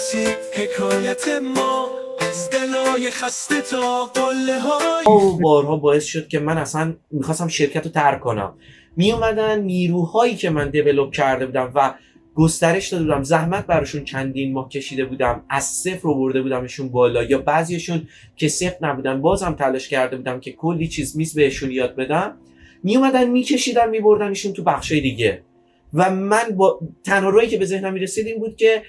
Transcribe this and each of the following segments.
پرسی حکایت ما از دلای خسته تا قله های بارها باعث شد که من اصلا میخواستم شرکت رو ترک کنم. می اومدن نیروهایی که من دیولوب کرده بودم و گسترش داده بودم، زحمت براشون چندین ماه کشیده بودم، از صفر آورده بودمشون بالا، یا بعضیشون که صفر نبودن بازم تلاش کرده بودم که کلی چیز بهشون یاد بدم، می اومدن میکشیدن میبردنشون تو بخشای دیگه. و من با تنها رویی که به ذهنم میرسید این بود که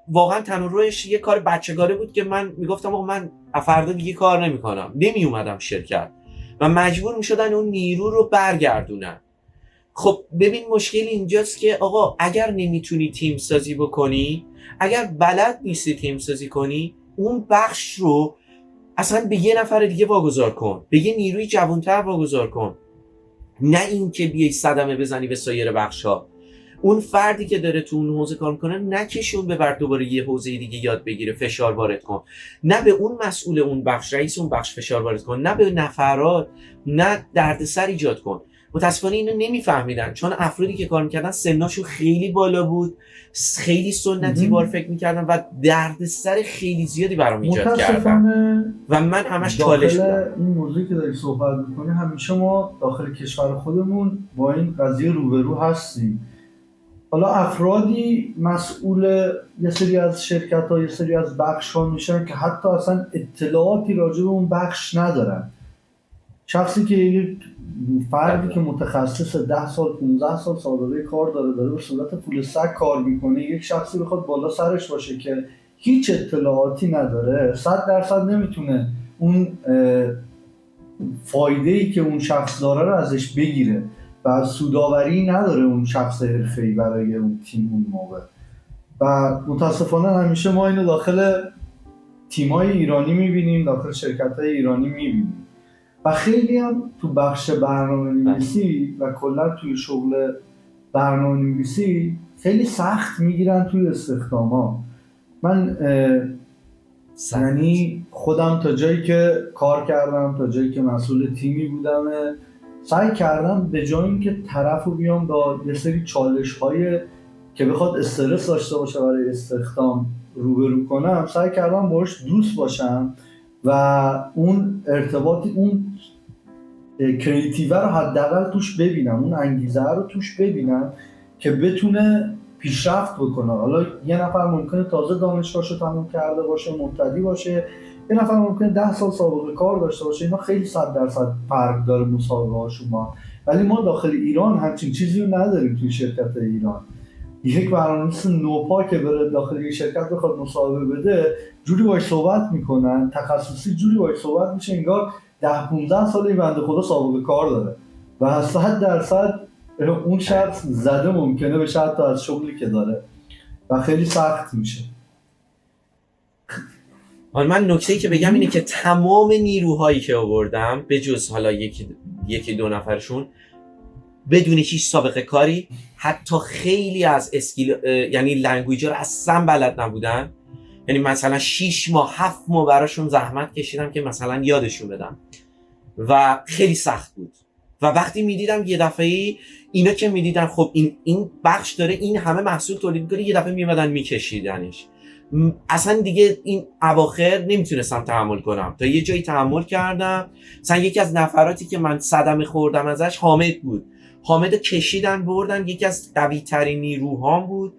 واقعا تنها رویش یه کار بچگانه بود که من میگفتم آقا من فردا دیگه کار نمیکنم، نمی اومدم شرکت و مجبور میشدن اون نیرو رو برگردونن. خب ببین مشکل اینجاست که آقا اگر نمیتونی تیم سازی بکنی، اگر بلد نیستی تیم سازی کنی، اون بخش رو اصلا به یه نفر دیگه واگذار کن، به یه نیروی جوانتر واگذار کن، نه اینکه بیای صدمه بزنی به سایر بخش‌ها. اون فردی که داره تو اون حوزه کار میکنه نکشون ببر دوباره یه حوزه دیگه یاد بگیره، فشار وارد کن، نه به اون مسئول اون بخش، رئیس اون بخش فشار وارد کن، نه به نفرات، نه دردسر ایجاد کن. متاسفانه اینو نمیفهمیدن، چون افرادی که کار میکردن سناشون خیلی بالا بود، خیلی سنتی وار فکر میکردن و دردسر خیلی زیادی برام ایجاد کردن و من همش چالش بودم. این موضوعی که داری صحبت میکنی همیشه ما داخل کشور خودمون با این قضیه روبرو هستیم. حالا افرادی مسئول یه سری از شرکت‌ها، یه سری از بخش‌ها میشن که حتی اصلا اطلاعاتی راجع به اون بخش ندارن. شخصی که یک فردی که متخصص 10 سال 15 سال سابقه کار داره به صورت پول سگ کار میکنه، یک شخصی بخواد بالا سرش باشه که هیچ اطلاعاتی نداره، 100% نمیتونه اون فایده‌ای که اون شخص داره رو ازش بگیره و سوداوری نداره اون شخص حرفه‌ای برای اون تیم اون موقع. و متاسفانه همیشه ما اینو داخل تیم‌های ایرانی می‌بینیم، داخل شرکت‌های ایرانی می‌بینیم و خیلی هم تو بخش برنامه‌نویسی و کلا توی شغل برنامه‌نویسی خیلی سخت میگیرن توی استخدام‌ها. من یعنی خودم تا جایی که کار کردم، تا جایی که مسئول تیمی بودم، سعی کردم به جای اینکه طرفو بیام با یه سری چالش‌های که بخواد استرس داشته باشه برای استخدام روبرو کنم، سعی کردم باهاش دوست باشم و اون ارتباطی، اون کریتیو رو حداقل توش ببینم، اون انگیزه رو توش ببینم که بتونه پیشرفت بکنه. حالا یه نفر ممکنه تازه دانشگاهشو تموم کرده باشه، مبتدی باشه، یه نفر ممکنه 10 سال سابقه کار داشته باشه، اینا خیلی 100% فرق داره مسابقه هاشون ما. ولی ما داخل ایران همچین چیزی رو نداریم. توی شرکت ایران یک برنامه‌نویس نوپا که بره داخل یک شرکت بخواد مصاحبه بده، جوری باهاش صحبت میکنن، تخصصی جوری باهاش صحبت میشه انگار 10-15 سال این بنده خدا سابقه کار داره و 100% اون شخص زده ممکنه بشه حتی از شغلی که داره و خیلی سخت میشه. من نکته‌ای که بگم اینه که تمام نیروهایی که آوردم به جز حالا یکی دو نفرشون بدون هیچ سابقه کاری، حتی خیلی از اسکیل یعنی لنگویج‌ها رو اصلا بلد نبودن. یعنی مثلا 6 ماه 7 ماه براشون زحمت کشیدم که مثلا یادشون بدم و خیلی سخت بود. و وقتی میدیدم یه دفعه‌ای اینا که میدیدن خب این بخش داره این همه محصول تولید می‌کنه، یه دفعه میومدن میکشیدنش، اصلا دیگه این اواخر نمیتونستم تحمل کنم. تا یه جایی تحمل کردم. مثلا یکی از نفراتی که من صدمه خوردم ازش حامد بود. حامد کشیدن بردن، یکی از قوی ترین نیروهام بود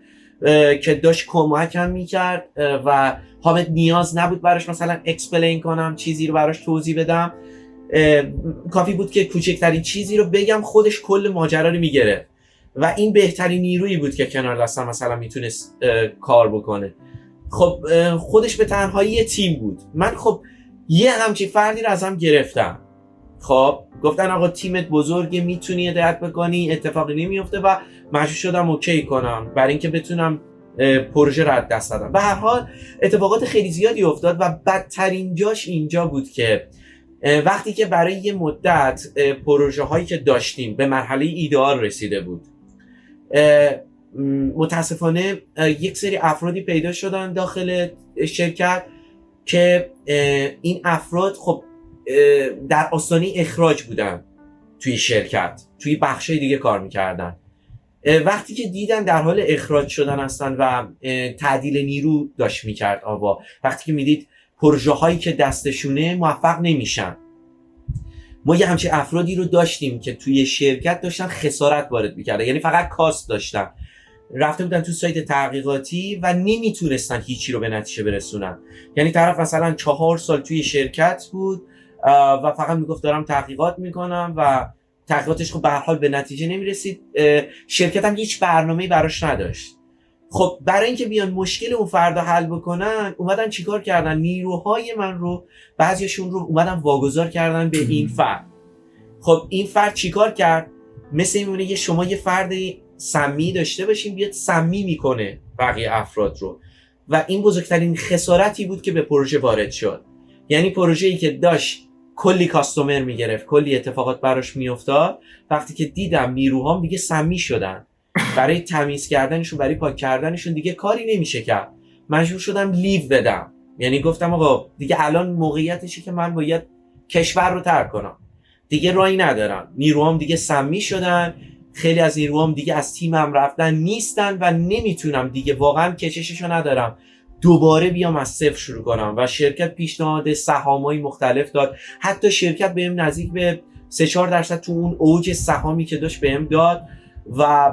که داشت کمکم میکرد و حامد نیاز نبود براش مثلا اکسپلین کنم، چیزی رو براش توضیح بدم، کافی بود که کوچکترین چیزی رو بگم خودش کل ماجرا رو میگرفت و این بهترین نیرویی بود که کنار دستم مثلا میتونست کار بکنه. خب خودش به تنهایی تیم بود. من خب یه همچین فردی رو ازم گرفتم. خب گفتن آقا تیمت بزرگه، میتونی هدایت بکنی، اتفاقی نمیفته و مجبور شدم اوکی کنم برای اینکه بتونم پروژه رو از دست دادم. به هر حال اتفاقات خیلی زیادی افتاد و بدترین جاش اینجا بود که وقتی که برای یه مدت پروژه هایی که داشتیم به مرحله ایدئال رسیده بود، متاسفانه یک سری افرادی پیدا شدن داخل شرکت که این افراد خب در آستانه اخراج بودن توی شرکت، توی بخشای دیگه کار میکردن. وقتی که دیدن در حال اخراج شدن هستن و تعدیل نیرو داشت میکرد آوا، وقتی که میدید پروژه هایی که دستشونه موفق نمیشن. ما یه همچین افرادی رو داشتیم که توی شرکت داشتن خسارت وارد میکردن، یعنی فقط کاست داشتن، رفته بودن تو سایت تحقیقاتی و نمیتونستن هیچی رو به نتیجه برسونن. یعنی طرف مثلا 4 سال توی شرکت بود و فقط میگفت دارم تحقیقات میکنم و تحقیقاتش خب به هر حال به نتیجه نمیرسید. شرکت هم هیچ برنامه‌ای براش نداشت. خب برای اینکه بیان مشکل اون فرد حل بکنن، اومدن چیکار کردن؟ نیروهای من رو، بعضیشون رو اومدن واگذار کردن به این فرد. خب این فرد چیکار کرد؟ مثل این میمونه شما یه فرد سمی داشته باشین بیاد سمی میکنه بقیه افراد رو، و این بزرگترین خسارتی بود که به پروژه وارد شد. یعنی پروژه‌ای که داشت کلی کاستومر میگرفت، کلی اتفاقات براش میافتاد، وقتی که دیدم نیروهام دیگه سمی شدن، برای تمیز کردنشون، برای پاک کردنشون دیگه کاری نمیشه کرد، مجبور شدم لیو بدم. یعنی گفتم آقا دیگه الان موقعیتشه که من باید کشور رو ترک کنم، دیگه راهی ندارم. نیروهام دیگه سمی شدن، خیلی از نیروهام دیگه از تیمم رفتن نیستن و نمیتونم دیگه، واقعا کشششو ندارم دوباره بیام از صفر شروع کنم. و شرکت پیشنهاد سهامای مختلف داد، حتی شرکت بهم نزدیک به 3-4% تو اون اوج سهامی که داشت بهم داد و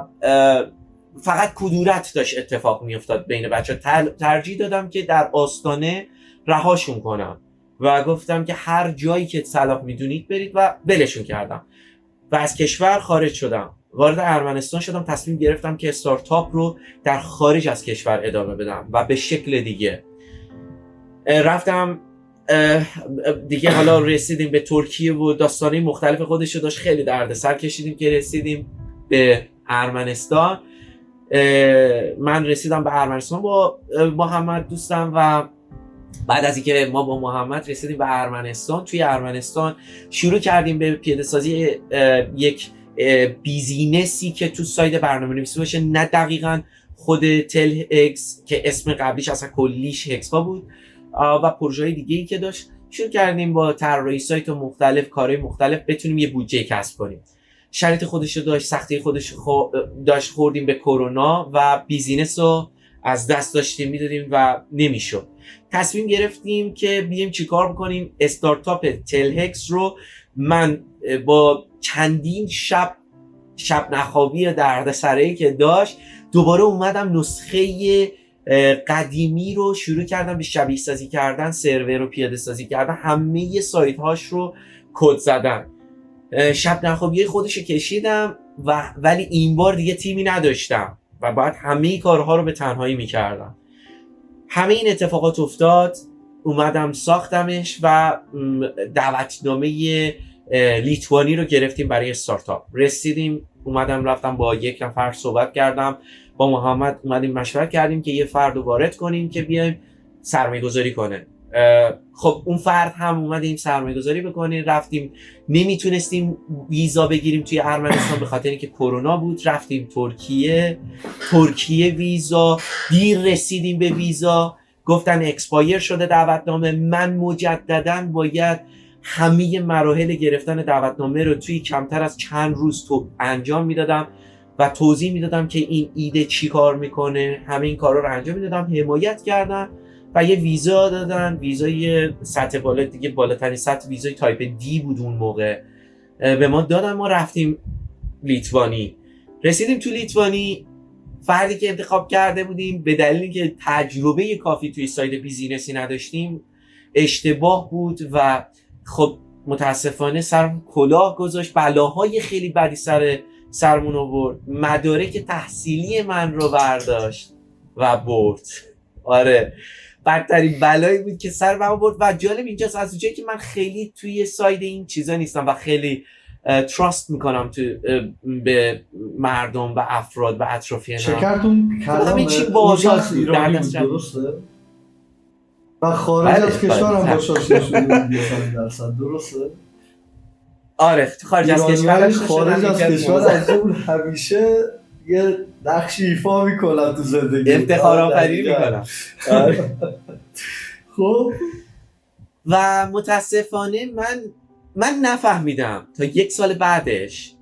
فقط کدورت داشت اتفاق میافتاد بین بچه‌ها. ترجیح دادم که در آستانه رهاشون کنم و گفتم که هر جایی که صلاح میدونید برید و ولشون کردم و از کشور خارج شدم، وارد ارمنستان شدم. تصمیم گرفتم که استارتاپ رو در خارج از کشور ادامه بدم و به شکل دیگه. رفتم دیگه، حالا رسیدیم به ترکیه و داستانی مختلف خودش رو داشت، خیلی دردسر کشیدیم که رسیدیم به ارمنستان. من رسیدم به ارمنستان با محمد دوستم و بعد از اینکه ما با محمد رسیدیم به ارمنستان، توی ارمنستان شروع کردیم به پیاده سازی یک بیزینسی که تو سایت برنامه‌نویسی باشه، نه دقیقاً خود تل اکس که اسم قبلیش اصلا کلیش هکسپا بود و پروژه‌های دیگه‌ای که داشت. شروع کردیم با طراحی سایت و مختلف کارهای مختلف بتونیم یه بودجه کسب کنیم. شرایط خودش رو داشت، سختی خودش داشت، خوردیم به کرونا و بیزینس رو از دست داشتیم میدادیم و نمیشد. تصمیم گرفتیم که بیایم چیکار بکنیم. استارتاپ تلهکس رو من با چندین شب نخوابی دردسرایی که داشت، دوباره اومدم نسخه قدیمی رو شروع کردم به شبیه سازی کردن، سرور رو پیاده سازی کردن، همه سایت هاش رو کد زدن. شب نخوابی خودش رو کشیدم ولی این بار دیگه تیمی نداشتم و باید همه کارها رو به تنهایی میکردم. همه این اتفاقات افتاد، اومدم ساختمش و دعوتنامه لیتوانی رو گرفتیم برای استارتاپ. رسیدیم، اومدم رفتم با یک نفر صحبت کردم، با محمد اومدیم مشورت کردیم که یه فرد رو وارد کنیم که بیایم سرمایه گذاری کنه. خب اون فرد هم اومدیم سرمایه گذاری بکنیم. رفتیم، نمیتونستیم ویزا بگیریم توی ارمنستان به خاطر اینکه کرونا بود. رفتیم ترکیه ویزا، دیر رسیدیم به ویزا، گفتن اکسپایر شده دعوتنامه. من مجددا باید همه مراحل گرفتن دعوتنامه رو توی کمتر از چند روز انجام میدادم و توضیح میدادم که این ایده چی کار میکنه. همه این کارا رو انجام میدادم، حمایت کردن و یه ویزا دادن، ویزای سطح بالا دیگه، بالاترین سطح ویزای تایپ دی بود اون موقع، به ما دادن. ما رفتیم لیتوانی. رسیدیم تو لیتوانی، فردی که انتخاب کرده بودیم به دلیلی که تجربه کافی توی سایت بیزینسی نداشتیم اشتباه بود و خب متاسفانه سرم کلاه گذاشت، بلاهای خیلی بدی سرمون آورد. مدارک تحصیلی من رو برداشت و برد. آره، بدترین بلایی بود که سر من برد. و جالب اینجاست، از اونجایی که من خیلی توی ساید این چیزا نیستم و خیلی تراست میکنم به مردم و افراد و اطرافیانم. شکرتون همه چی با آزاد ایرانی بود، درسته؟ و خارج از کشور هم با شاشته شده 100%، درسته؟ آره، خارج از کشور از اون همیشه یه نقشی ایفا میکنن تو زندگی، افتخار آفرینی میکنن. خب و متاسفانه من نفهمیدم تا یک سال بعدش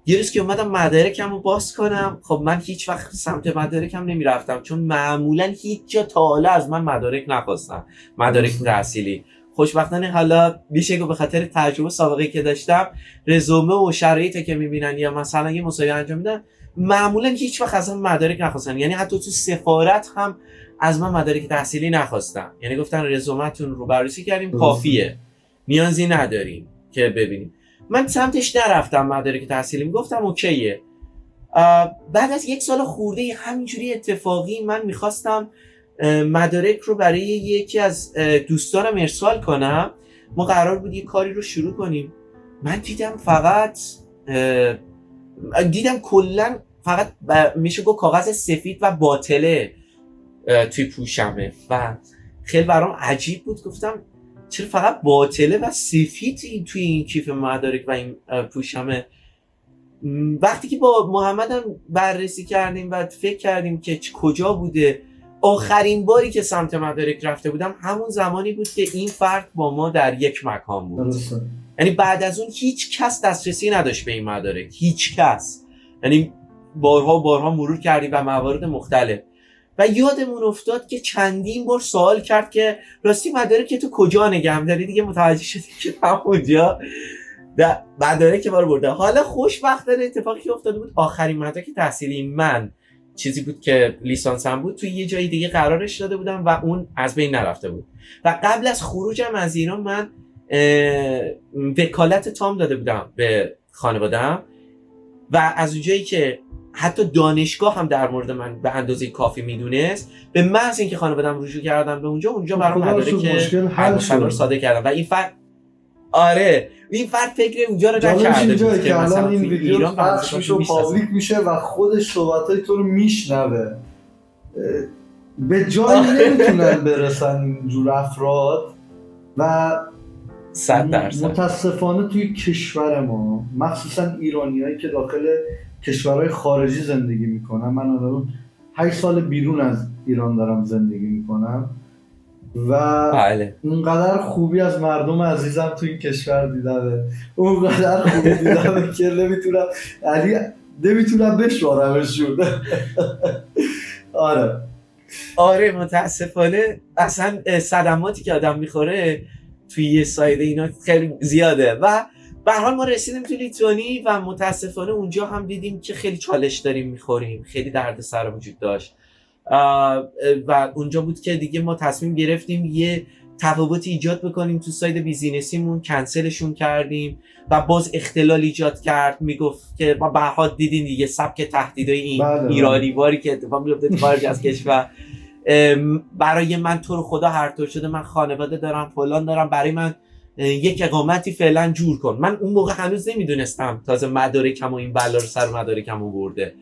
یه روز که اومدم مدارکم رو باز کنم، خب من هیچ وقت سمت مدارکم نمیرفتم، چون معمولا هیچ جا تا حالا از من مدارک نخواستم، مدارک تحصیلی. خوشبختانه حالا میشه گفت به خاطر تجربه سابقه که داشتم، رزومه و شرایطی که میبینن یا مثلا یه مصاحبه انجام میدن، معمولا هیچ وقت از من مدارک نخواستن. یعنی حتی تو سفارت هم از من مدارک تحصیلی نخواستن، یعنی گفتن رزومتون رو بررسی کردیم کافیه، نیازی نداریم که ببینیم. من سمتش نرفتم، مدارک تحصیلیم گفتم اوکیه. بعد از 1 سال خورده همینجوری اتفاقی من میخواستم مدارک رو برای یکی از دوستانم ارسال کنم، ما قرار بود یه کاری رو شروع کنیم. من دیدم کلا فقط میشه گفت کاغذ سفید و باطله توی پوشمه و خیلی برام عجیب بود. گفتم چرا فقط باطله و سفید توی این کیف مدارک و این پوشمه؟ وقتی که با محمدم بررسی کردیم و فکر کردیم که کجا بوده، آخرین باری که سمت مدارک رفته بودم همون زمانی بود که این فرد با ما در یک مکان بود. یعنی بعد از اون هیچ کس دسترسی نداشت به این مدارک، هیچ کس. یعنی بارها مرور کردیم و موارد مختلف و یادمون افتاد که چندین بار سوال کرد که راستی مدارک تو کجا نگه داری؟ دیگه متوجه شدیم که همونجا مدارک ما رو برده. حالا خوشبختانه اتفاقی که افتاده بود، آخرین مدرک تحصیلی من چیزی بود که لیسانسم بود، توی یه جای دیگه قرارش داده بودم و اون از بین نرفته بود. و قبل از خروجم از ایران من وکالت تام داده بودم به خانواده‌ام و از اونجایی که حتی دانشگاه هم در مورد من به اندازه کافی میدونست، به محض اینکه خانواده‌ام رجوع کردن به اونجا برام مدارک حل رو صادر کردم و این فرد این فرد فکر اونجا رو نکرده بود که مثلا این ویدیو پخش میشه و پابلیک میشه و خودش صحبتای تو رو میشنوه. به جایی نمیتونن برسن اینجور افراد و 100%. متاسفانه توی کشور ما، مخصوصا ایرانیایی که داخل کشورهای خارجی زندگی میکنن، من الان 8 سال بیرون از ایران دارم زندگی میکنم و اونقدر خوبی از مردم عزیزم تو این کشور دیدم، اونقدر خوبی دیدم که نمیتونم بشمارمشون. آره متاسفانه اصلا صدماتی که آدم میخوره توی یه سایده اینا خیلی زیاده و به هر حال ما رسیدیم توی لیتوانی و متاسفانه اونجا هم دیدیم که خیلی چالش داریم میخوریم، خیلی دردسر وجود داشت و اونجا بود که دیگه ما تصمیم گرفتیم یه تفاوتی ایجاد بکنیم تو ساید بیزینسیمون، کنسلشون کردیم و باز اختلال ایجاد کرد. میگفت که ما به هر حال دیدین دیگه سبک تهدیدای این ایرانی واری که اتفاق میفته خارج از کشور، برای من تو رو خدا هر طور شده من خانواده دارم فلان دارم، برای من یک اقامتی فعلا جور کن. من اون موقع هنوز نمیدونستم تازه مدارکم و این بلا رو سر مدارکم آورده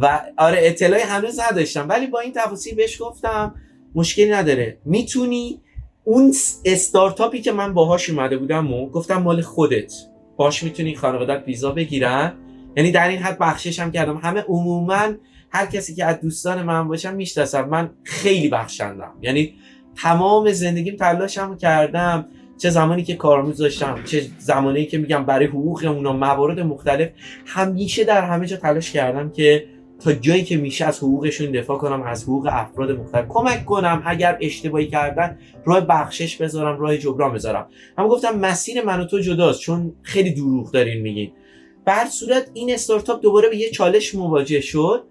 و آره اطلاعی هنوز نداشتم، ولی با این تفاصیل بهش گفتم مشکلی نداره، میتونی اون استارتاپی که من باهاش اومده بودم و گفتم مال خودت، باش میتونی خانوادت ویزا بگیرن. یعنی در این حد بخششم کردم. همه عموما هر کسی که از دوستان من باشم میشناسن من خیلی بخشندم، یعنی تمام زندگیم تلاشم کردم، چه زمانی که کارآموز داشتم چه زمانی که میگم برای حقوق اونا، موارد مختلف، همیشه در همه جا تلاش کردم که تا جایی که میشه از حقوقشون دفاع کنم، از حقوق افراد مختلف کمک کنم، اگر اشتباهی کردن راه بخشش بذارم، راه جبران بذارم. اما گفتم مسیر من و تو جداست چون خیلی دروغ دارین میگین. به هر صورت این استارتاپ دوباره به یه چالش مواجه شد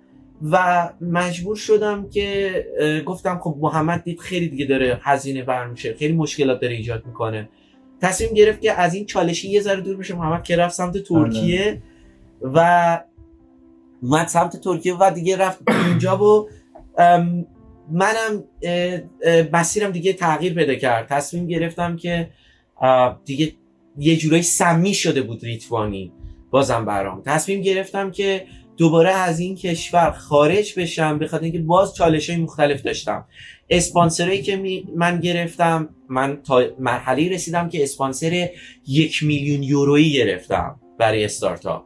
و مجبور شدم که گفتم خب محمد دید خیلی دیگه داره هزینه برمیشه، خیلی مشکلات داره ایجاد میکنه، تصمیم گرفت که از این چالشی یه ذره دور بشه. محمد که رفت سمت ترکیه و اومد سمت ترکیه و دیگه رفت اینجا و منم مسیرم دیگه تغییر پیدا کرد. تصمیم گرفتم که دیگه یه جورایی سمی شده بود لیتوانی بازم برام. تصمیم گرفتم که دوباره از این کشور خارج بشم، به خاطر اینکه باز چالش‌های مختلف داشتم. اسپانسرایی که من گرفتم، من تا مرحله‌ای رسیدم که اسپانسر 1 میلیون یورویی گرفتم برای استارتاپ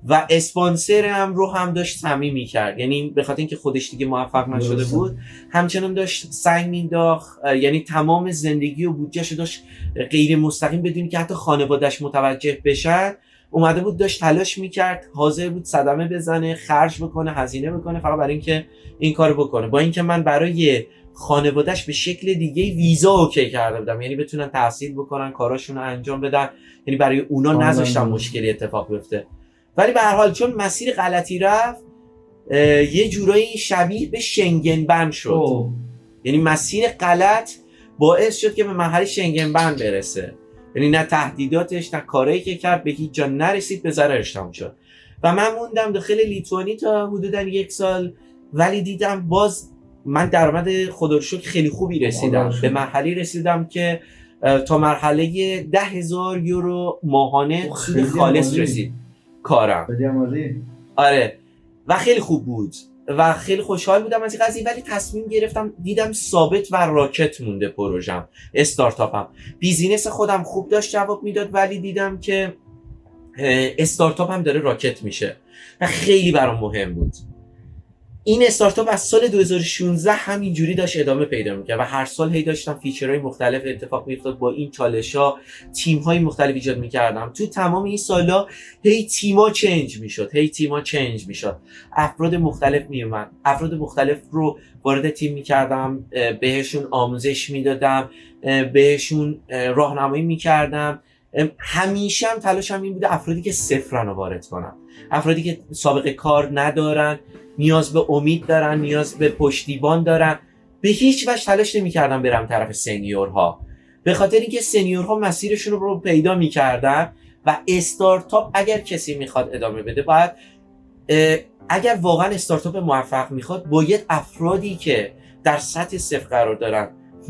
و اسپانسرم رو هم داشت سمی می‌کرد، یعنی به خاطر اینکه خودش دیگه موفق نشده بود همچنان داشت سعی می‌انداخت، یعنی تمام زندگی و بودجه‌اش داشت غیر مستقیم بدون که حتی خانواده‌اش متوجه بشن اومده بود داشت تلاش میکرد، حاضر بود صدمه بزنه، خرج بکنه، هزینه بکنه فقط برای اینکه این کارو بکنه. با اینکه من برای خانواده‌اش به شکل دیگه ویزا اوکی کرده بودم، یعنی بتونن تحصیل بکنن، کاراشون رو انجام بدن، یعنی برای اونا نذاشتم مشکلی اتفاق بیفته. ولی به هر حال چون مسیر غلطی رفت، یه جورایی شبیه به شنگن بند شد. یعنی مسیر غلط باعث شد که به مرحله شنگن بند برسه، یعنی نه تهدیداتش نه کارایی که کرد به هیچ جا نرسید، به ضررش تموم شد. و من موندم داخل لیتوانی تا حدوداً 1 سال، ولی دیدم باز من درآمد خدا رو شکر خیلی خوبی رسیدم. به مرحله رسیدم که تا مرحله 10,000 یورو ماهانه سود خالص رسید کارم. آره و خیلی خوب بود و خیلی خوشحال بودم از این قضیه. ولی تصمیم گرفتم، دیدم ثابت و راکت مونده پروژم، استارتاپم. بیزینس خودم خوب داشت جواب میداد، ولی دیدم که استارتاپم داره راکت میشه و خیلی برام مهم بود. این استارتاپ از سال 2016 همینجوری داشت ادامه پیدا میکرد و هر سال هی داشتم فیچرهای مختلف اتفاق میافتاد، با این چالش‌ها تیم‌های مختلف ایجاد میکردم. تو تمام این سالا هی تیم‌ها چنج میشد، افراد مختلف میومد، افراد مختلف رو وارد تیم میکردم، بهشون آموزش میدادم، بهشون راهنمایی میکردم. همیشه هم تلاشم این بوده افرادی که صفرن رو وارد کنم، افرادی که سابقه کار ندارن، نیاز به امید دارن، نیاز به پشتیبان دارن. به هیچ وجه تلاش نمی‌کردم برم طرف سنیورها، به خاطر اینکه سنیورها مسیرشون رو پیدا می‌کردن و استارتاپ اگر کسی میخواد ادامه بده، باید اگر واقعا استارتاپ موفق میخواد، باید افرادی که در سطح صفر قرار دارن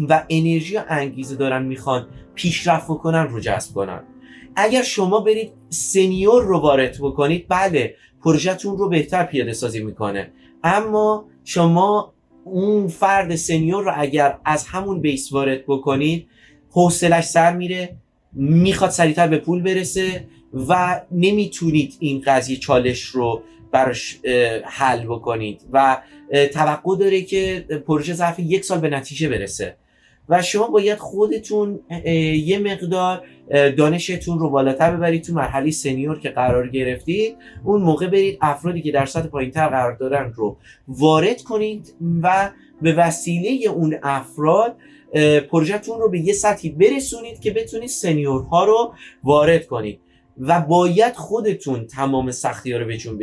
و انرژی و انگیزه دارن میخوان پیشرفت بکنن رو جذب کنن. اگر شما برید سنیور رو وارد بکنید، بله پروژه‌تون رو بهتر پیاده سازی میکنه، اما شما اون فرد سنیور رو اگر از همون بیس وارد بکنید، حوصلش سر میره، میخواد سریعتر به پول برسه و نمیتونید این قضیه چالش رو براش حل بکنید و توقع داره که پروژه ظرف 1 سال به نتیجه برسه و شما باید خودتون یه مقدار دانشتون رو بالاتر ببرید. تو مرحله سنیور که قرار گرفتید، اون موقع برید افرادی که در سطح پایین‌تر قرار دارن رو وارد کنید و به وسیله اون افراد پروژه‌تون رو به یه سطحی برسونید که بتونید سنیورها رو وارد کنید و باید خودتون تمام سختی‌ها رو به جون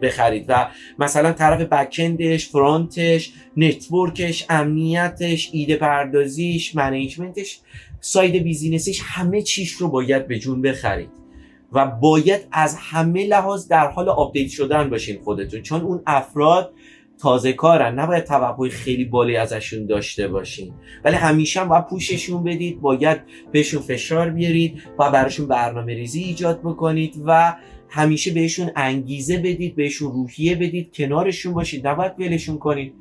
بخرید و مثلا طرف بک‌اندش، فرانتش، نتورکش، امنیتش، ایده پردازیش، منیجمنتش، ساید بیزینسیش، همه چیش رو باید به جون بخرید و باید از همه لحاظ در حال آپدیت شدن باشین خودتون، چون اون افراد تازه کارن، نباید توقع خیلی بالایی ازشون داشته باشین، ولی همیشه هم باید پوششون بدید، باید بهشون فشار بیارید و براشون برنامه ریزی ایجاد بکنید و همیشه بهشون انگیزه بدید، بهشون روحیه بدید، کنارشون باشید، نباید ولشون کنید.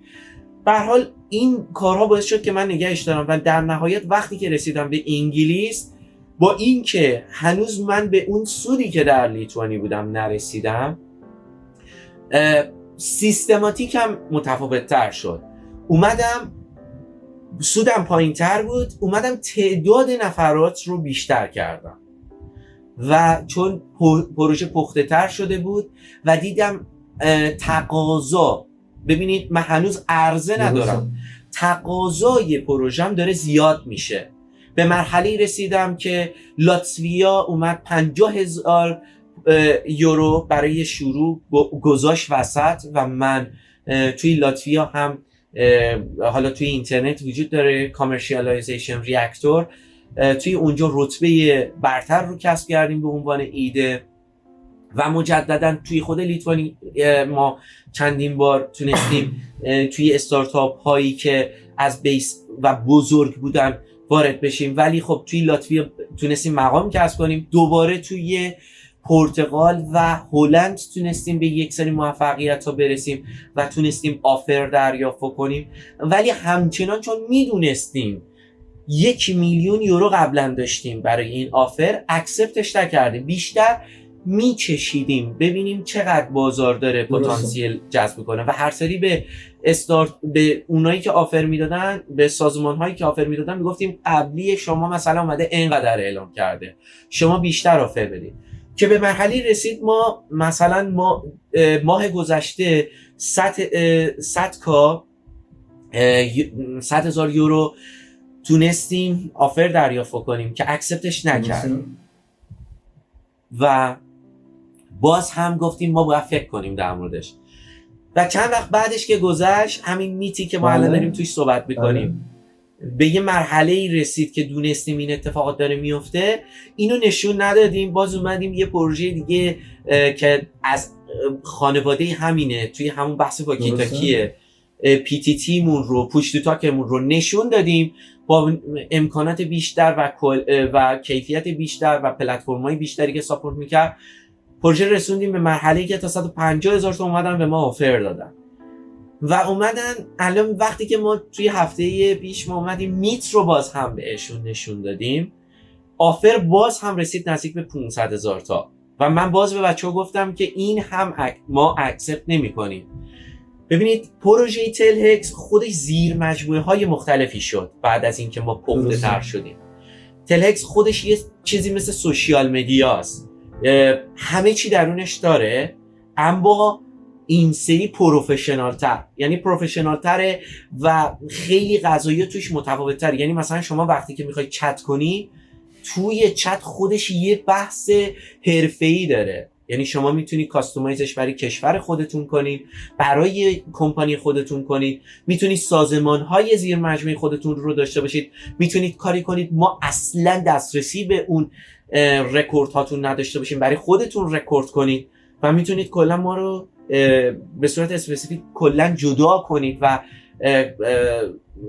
به هر حال این کارها باعث شد که من نگهش دارم و در نهایت وقتی که رسیدم به انگلیس، با اینکه هنوز من به اون سودی که در لیتوانی بودم نرسیدم، سیستماتیک هم متفاوت تر شد. اومدم سودم پایین تر بود، اومدم تعداد نفرات رو بیشتر کردم و چون پروژه پخته تر شده بود و دیدم تقاضا، ببینید من هنوز عرضه ندارم، تقاضای پروژم داره زیاد میشه. به مرحله رسیدم که لاتویا اومد 50,000 یورو برای شروع گذاشت وسط و من توی لاتویا هم حالا توی اینترنت وجود داره کامرشیالایزیشن ریاکتور، توی اونجا رتبه برتر رو کسب کردیم به عنوان ایده و مجددا توی خود لیتوانی ما چندین بار تونستیم توی استارتاپ هایی که از بیس و بزرگ بودن وارد بشیم، ولی خب توی لاتویا تونستیم مقام کسب کنیم. دوباره توی پرتغال و هلند تونستیم به یک سری موفقیت ها برسیم و تونستیم آفر دریافت کنیم، ولی همچنان چون میدونستیم 1,000,000 یورو قبلا داشتیم برای این آفر، اکسپتش نکردیم، بیشتر میچشیدیم ببینیم چقدر بازار داره پتانسیل جذب کنه و هر سری به اونایی که آفر میدادن، به سازمان هایی که آفر میدادن میگفتیم قبلی شما مثلا اومده اینقدر اعلام کرده، شما بیشتر آفر بدید. که به مرحله رسید ما مثلا ماه گذشته 100,000 یورو تونستیم آفر دریافت کنیم که اکسپتش نکرد و باز هم گفتیم ما باید فکر کنیم در موردش و چند وقت بعدش که گذشت همین میتی که ما الان داریم توش صحبت میکنیم به یه مرحله رسید که دونستیم این اتفاقات داره میفته. اینو نشون ندادیم، باز اومدیم یه پروژه دیگه که از خانواده همینه توی همون بحث واکیتاکیه PTT مون رو پوش تو تاکمون رو نشون دادیم با امکانات بیشتر و کیفیت بیشتر و پلتفرم‌های بیشتری که ساپورت میکرد پروژه رسوندیم به مرحله‌ای که تا 150,000 تا اومدن به ما آفر دادن و اومدن. الان وقتی که ما توی هفته پیش ما اومدیم میت رو باز هم بهشون نشون دادیم، آفر باز هم رسید نزدیک به 500,000 تا و من باز به بچه‌ها گفتم که این هم ما اکسپت نمی‌کنیم. ببینید پروژه تلهکس خودش زیر مجموعه های مختلفی شد بعد از اینکه ما پخته تر شدیم. تلهکس خودش یه چیزی مثل سوشیال مدیاست، همه چی درونش داره، اما این سری پروفشنال تر، یعنی پروفشنال تره و خیلی قضایی توش متفاوت تر. یعنی مثلا شما وقتی که میخوای چت کنی توی چت خودش یه بحث حرفه‌ای داره، یعنی شما میتونید کاستومایزش برای کشور خودتون کنید، برای کمپانی خودتون کنید، میتونید سازمان‌های زیر مجموعه خودتون رو داشته باشید، میتونید کاری کنید ما اصلا دسترسی به اون رکورد هاتون نداشته باشیم برای خودتون رکورد کنید و میتونید کلا ما رو به صورت اسپسیفیک کلا جدا کنید و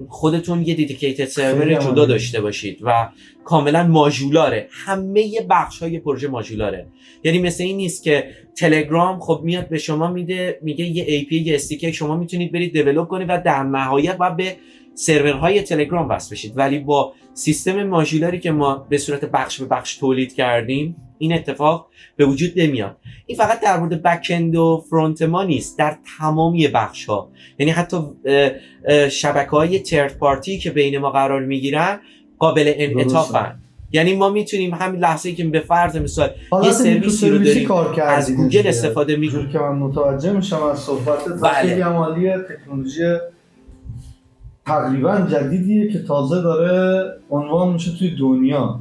خودتون یه دیدیکیتد سرور جدا داشته باشید و کاملا ماژولاره. همه بخش‌های پروژه ماژولاره، یعنی مثل این نیست که تلگرام خب میاد به شما میده میگه یه API یه SDK شما میتونید برید دیولپ کنید و در نهایت باید به سرورهای تلگرام وصل بشید، ولی با سیستم ماژولاری که ما به صورت بخش به بخش تولید کردیم این اتفاق به وجود نمیاد. این فقط در مورد بک اند و فرونت ما نیست، در تمامی بخش ها، یعنی حتی شبکه‌های ترد پارتی که بین ما قرار میگیرن قابل انعطافن. یعنی ما میتونیم همین لحظه‌ای که به فرض مثال یه سرویسی رو داریم از گوگل استفاده می‌کنیم که من متوجه میشم از صحبتت، خیلی عمالی تکنولوژی تقریبا جدیدیه که تازه داره عنوان میشه توی دنیا،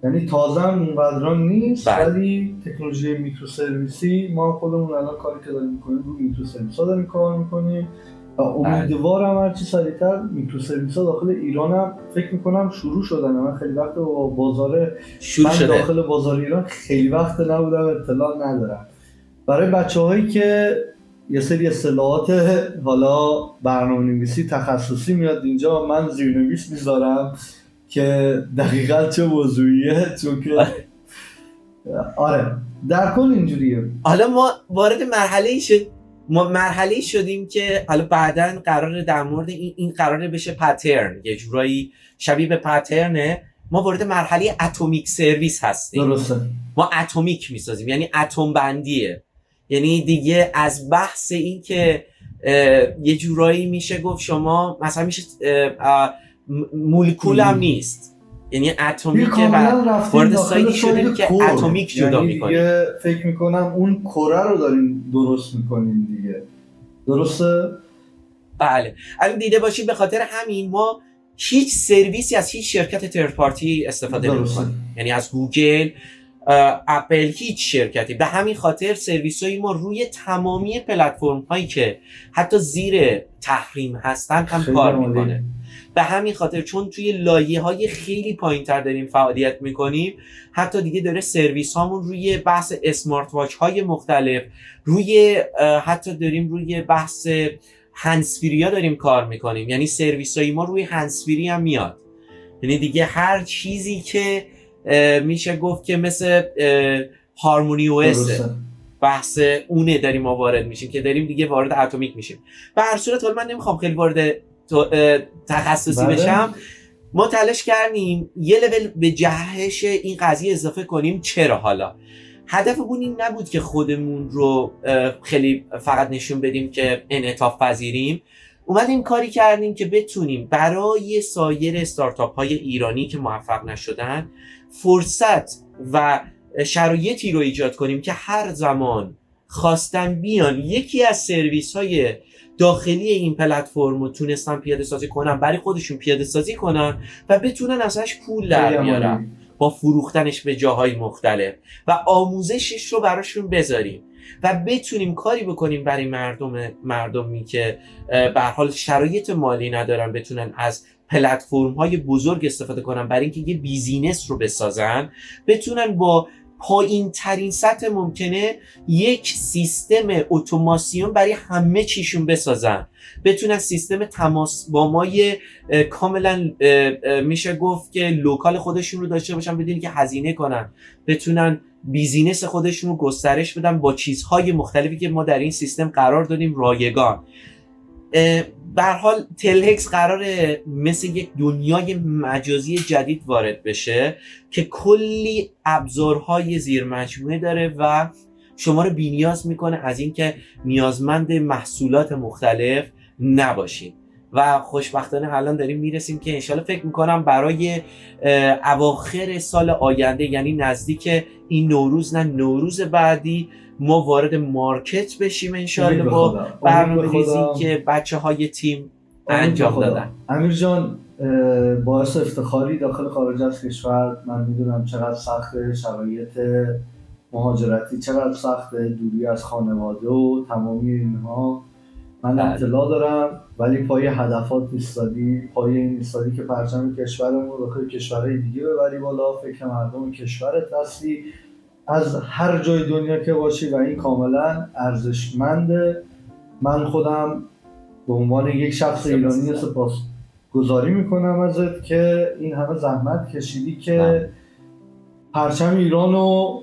یعنی تازه هم اونقدران نیست ولی تکنولوژی میکرو سرویسی ما خودمون الان کاری که داریم میکنیم روی میکرو سرویس ها داریم کار میکنیم و امیدوارم هرچی سریعتر میکرو سرویس ها داخل ایران هم فکر میکنم شروع شدن. من خیلی وقت با بازار داخل بازار ایران خیلی وقت نبودم، اطلاع ندارم. برای بچه هایی که یه سری اصطلاحات حالا برنامه‌نویسی تخصصی میاد اینجا، من زیرنویس میذارم که دقیقاً چه موضوعیه، چون که آره در کل اینجوریه. حالا ما وارد مرحله شدیم که حالا بعداً قراره در مورد این قراره بشه پترن، یه جورایی شبیه به پترنه. ما وارد مرحله اتمیک سرویس هستیم. درسته. ما اتمیک میسازیم، یعنی اتم بندیه، یعنی دیگه از بحث این که یه جورایی میشه گفت شما مثلا میشه مولکول هم نیست، یعنی اتمیکه و وارد سایدی شدیم که اتمیک جدا میکنیم. دیگه فکر میکنم اون کره رو داریم درست میکنیم دیگه. درسته؟ بله. الان دیده باشید به خاطر همین ما هیچ سرویسی از هیچ شرکت ترد پارتی استفاده نمی‌کنیم، یعنی از گوگل، اپل، هیچ شرکتی. به همین خاطر سرویس‌های ما روی تمامی پلتفرم هایی که حتی زیر تحریم هستن هم کار میکنه. به همین خاطر چون توی لایه‌های خیلی پایین‌تر داریم فعالیت میکنیم، حتی دیگه داره سرویس هامون روی بحث اسمارت واچ های مختلف، حتی داریم روی بحث هندزفری ها داریم کار میکنیم، یعنی سرویس های ما روی هندزفری هم میاد. یعنی دیگه هر چیزی که میشه گفت که مثل هارمونی او اس بحث اونه داریم ما وارد میشیم که داریم دیگه وارد اتمیک میشیم. به هر صورت حالا من نمیخوام خیلی وارد تخصصی بشم. ما تلاش کردیم یه لول به جهش این قضیه اضافه کنیم. چرا؟ حالا هدفمون این نبود که خودمون رو خیلی فقط نشون بدیم که انعطاف پذیریم. اومدیم کاری کردیم که بتونیم برای سایر استارتاپ های ایرانی که موفق نشدن فرصت و شرایطی رو ایجاد کنیم که هر زمان خواستن بیان یکی از سرویس های داخلی این پلتفرم رو تونستن پیاده سازی کنن، برای خودشون پیاده سازی کنن و بتونن ازش پول در بیارن با فروختنش به جاهای مختلف و آموزشش رو براشون بذاریم و بتونیم کاری بکنیم برای مردمی که به هر حال شرایط مالی ندارن بتونن از پلتفرم های بزرگ استفاده کنن برای اینکه یه بیزینس رو بسازن، بتونن با پایین ترین سطح ممکنه یک سیستم اتوماسیون برای همه چیشون بسازن، بتونن سیستم تماس با مای کاملا میشه گفت که لوکال خودشون رو داشته باشن بدون که هزینه کنن، بتونن بیزینس خودشون رو گسترش بدن با چیزهای مختلفی که ما در این سیستم قرار دادیم رایگان. به هر حال تلهکس قراره مثل یک دنیای مجازی جدید وارد بشه که کلی ابزارهای زیر مجموعه داره و شما رو بی‌نیاز میکنه از اینکه نیازمند محصولات مختلف نباشید و خوشبختانه الان داریم میرسیم که انشالله فکر میکنم برای اواخر سال آینده، یعنی نزدیک این نوروز نه نوروز بعدی، ما وارد مارکت بشیم انشالله با برنامه‌ریزی که بچه‌های تیم انجام دادن. امیر جان، باعث افتخاری داخل خارج از کشور، من میدونم چقدر سخته شرایط مهاجرتی، چقدر سخته دوری از خانواده و تمامی اینها، من اطلاع دارم، ولی پای هدفات ایستادی، پای این ایستادی که پرچم کشورمون رو داخل کشورهای دیگه ببری بالا، فکر مردم کشورت هستی از هر جای دنیا که باشی و این کاملا ارزشمنده. من خودم به عنوان یک شخص ایرانی سپاسگزاری میکنم ازت که این همه زحمت کشیدی که پرچم ایران رو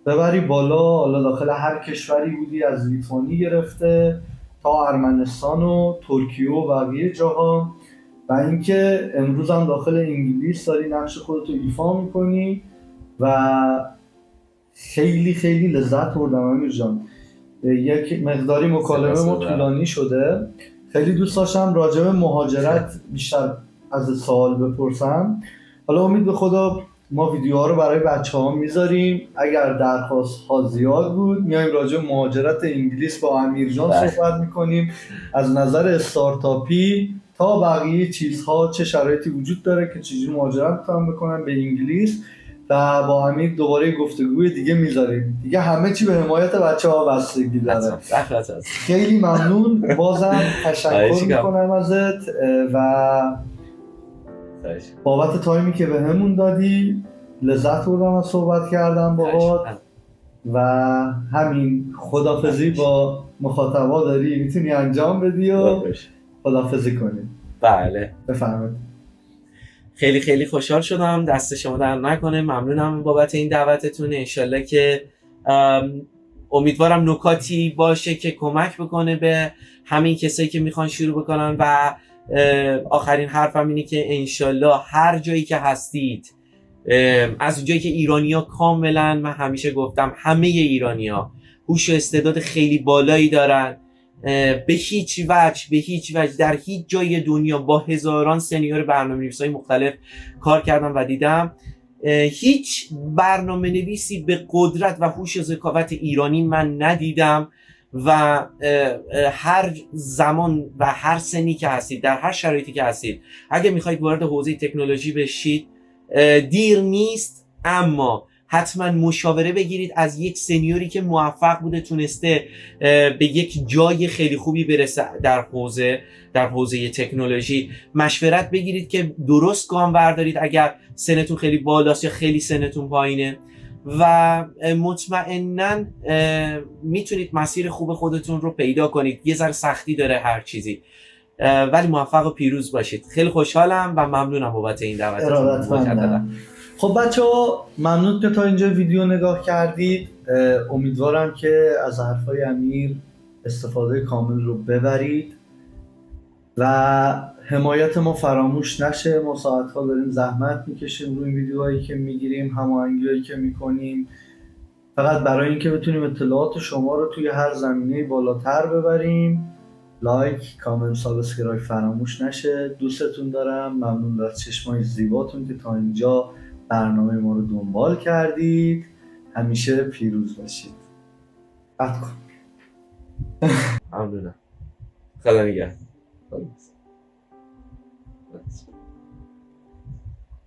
ببری بالا. حالا داخل هر کشوری بودی، از لیتوانی گرفته تا ارمنستان و ترکیه و بقیه جاها، و اینکه امروز هم داخل انگلیس داری نقش خودتو ایفا میکنی و خیلی خیلی لذت بردم امیر جان. یک مقداری مکالمه ما طولانی شده، خیلی دوست داشتم راجع به مهاجرت بیشتر از سوال بپرسم. حالا امید به خدا ما ویدیوها رو برای بچه‌ها میذاریم، اگر درخواست ها زیاد بود میایم راجع به مهاجرت انگلیس با امیر جان صحبت میکنیم، از نظر استارتاپی تا بقیه چیزها چه شرایطی وجود داره که چجوری مهاجرت میتونن بکنن به انگلیس، و با امیر دوباره گفتگوی دیگه میذاریم. دیگه همه چی به حمایت بچه‌ها بستگی داره. خیلی ممنون، بازم تشکر میکنم ازت و بابت تایمی که بهمون دادی. لذت بردم از صحبت کردم باهات و همین. خدافظی با مخاطبا داری میتونی انجام بدی و خدافظی کنی. بله بفرمایید. خیلی خیلی خوشحال شدم، دست شما در نکنه، ممنونم بابت این دعوتتون. انشالله که امیدوارم نکاتی باشه که کمک بکنه به همین کسایی که میخوان شروع بکنن و آخرین حرفم اینه که انشالله هر جایی که هستید، از اونجایی که ایرانی‌ها کاملا، من همیشه گفتم همه ایرانی‌ها هوش و استعداد خیلی بالایی دارن، به هیچ وجه در هیچ جای دنیا با هزاران سنیور برنامه‌نویسای مختلف کار کردم و دیدم هیچ برنامه‌نویسی به قدرت و هوش و ذکاوت ایرانی من ندیدم و هر زمان و هر سنی که هستید، در هر شرایطی که هستید، اگه میخواید وارد حوزه تکنولوژی بشید دیر نیست، اما حتما مشاوره بگیرید از یک سنیوری که موفق بوده، تونسته به یک جای خیلی خوبی برسه در حوزه تکنولوژی. مشورت بگیرید که درست گام بردارید اگر سنتون خیلی بالاست یا خیلی سنتون پایینه، و مطمئناً میتونید مسیر خوب خودتون رو پیدا کنید. یه ذره سختی داره هر چیزی، ولی موفق و پیروز باشید. خیلی خوشحالم و ممنونم بابت این دعوتتون. خب بچه‌ها، ممنون که تا اینجا ویدیو نگاه کردید. امیدوارم که از حرفای امیر استفاده کامل رو ببرید و حمایت ما فراموش نشه. ما ساعت‌ها داریم زحمت میکشیم روی این ویدیوهایی که میگیریم، هماهنگی‌هایی که میکنیم، فقط برای اینکه بتونیم اطلاعات شما رو توی هر زمینه بالاتر ببریم. لایک، کامنت، سابسکرایب فراموش نشه. دوستتون دارم. ممنون از چشمای زیباتون که تا اینجا برنامه ما رو دنبال کردید. همیشه پیروز باشید. قطع کن. ممنونم. خدا نگهدار.